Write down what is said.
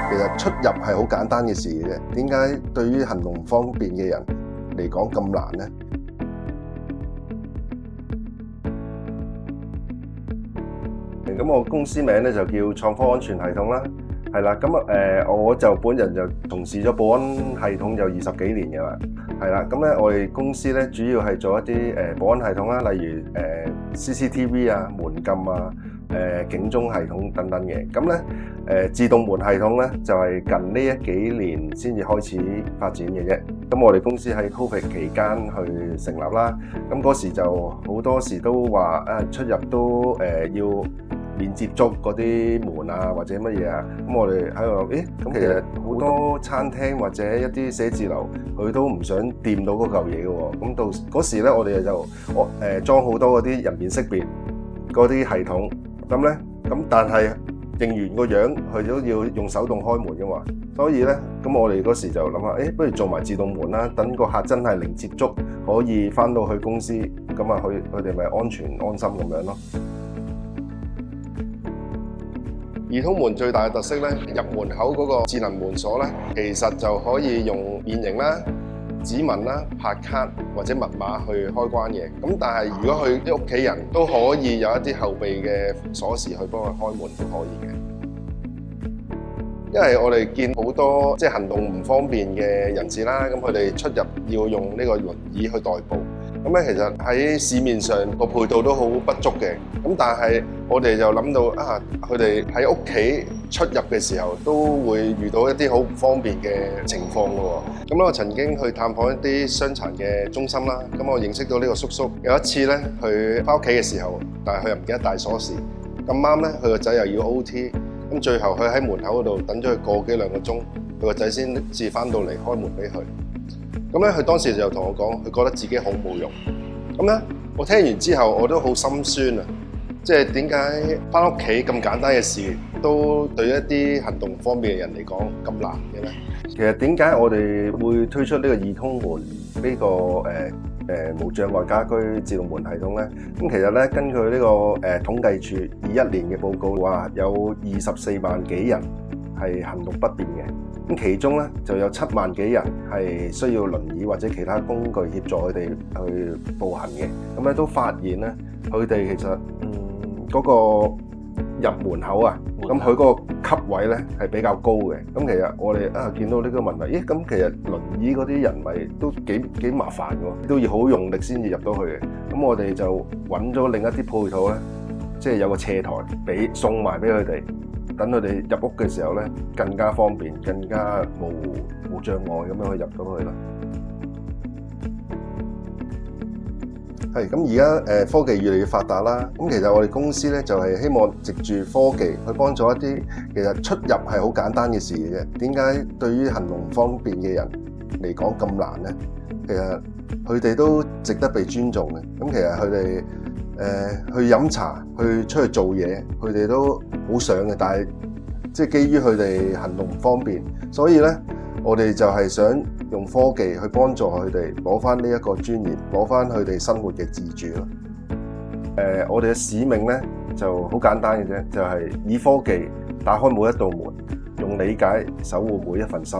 其實出入係好簡單嘅事嘅啫，點解對於行動唔方便嘅人嚟講咁難呢？咁我公司名咧就叫創科安全系統啦，係啦。咁我就本人就從事咗保安系統有20幾年嘅啦，係啦。咁咧我哋公司咧主要係做一啲保安系統啦，例如CCTV 啊、門禁啊、警鐘系統等等嘅。咁咧自動門系統咧就係近呢幾年先至開始發展嘅啫。咁我哋公司喺 Covid 期間去成立啦。咁嗰時就好多時都話出入都要免接觸嗰啲門啊，或者乜嘢啊，咁我哋喺度，咁其實好多餐廳或者一啲寫字樓，佢都唔想掂到嗰嚿嘢嘅喎。咁到嗰時咧，我哋就裝好多嗰啲人面識別嗰啲系統，咁但係認完個樣，佢都要用手動開門嘅嘛。所以咧，咁我哋嗰時就諗下，不如做埋自動門啦，等個客真係零接觸，可以返到去公司，咁啊佢哋咪安全安心咁樣咯。易通門最大嘅特色咧，入門口嗰個智能門鎖咧，其實就可以用面型啦、指紋啦、拍卡或者密碼去開關嘅。咁但係如果佢啲屋企人都可以有一啲後備嘅鎖匙去幫佢開門都可以嘅。因為我哋見好多即係行動唔方便嘅人士啦，咁佢哋出入要用呢個輪椅去代步。咁咧，其實喺市面上個配套都好不足嘅。咁但係我哋就諗到佢哋喺屋企出入嘅時候都會遇到一啲好唔方便嘅情況嘅喎。咁咧，我曾經去探訪一啲傷殘嘅中心啦。咁我認識到呢個叔叔。有一次咧，佢返屋企嘅時候，但係佢又唔記得帶鎖匙。咁啱咧，佢個仔又要 OT。咁最後佢喺門口嗰度等咗佢個幾兩個鐘，佢個仔先至返到嚟開門俾佢。咁咧，佢當時就同我講，佢覺得自己好冇用。咁咧，我聽完之後，我都好心酸啊！即係點解返屋企咁簡單嘅事，都對一啲行動唔方便嘅人嚟講咁難嘅咧？其實點解我哋會推出呢個易通門呢個無障礙家居自動門系統咧？咁其實咧，根據呢個統計處21年嘅報告話，有24萬幾人係行動不便嘅。咁其中咧就有7萬幾人係需要輪椅或者其他工具協助佢哋去步行嘅。咁咧都發現咧，佢哋其實嗰個入門口啊，咁佢嗰個級位咧係比較高嘅。咁其實我哋見到呢個問題，咁其實輪椅嗰啲人咪都幾麻煩喎，都要好用力先至入到去嘅。咁我哋就揾咗另一啲配套咧，即係有個斜台送埋俾佢哋。等佢哋入屋嘅時候咧，更加方便，更加無障礙咁樣去入到去啦。係咁，而家科技越嚟越發達啦。咁其實我哋公司咧就係希望藉住科技去幫助一啲其實出入係好簡單嘅事嘅啫。點解對於行動唔方便嘅人嚟講咁難咧？其實佢哋都值得被尊重嘅。咁其實佢哋去飲茶、去出去做嘢，佢哋都好想嘅，但係即係基於佢哋行動唔方便，所以咧我哋就係想用科技去幫助佢哋攞翻呢一個專業，攞翻佢哋生活嘅自主咯。我哋嘅使命咧就好簡單嘅啫，就係以科技打開每一道門，用理解守護每一份心。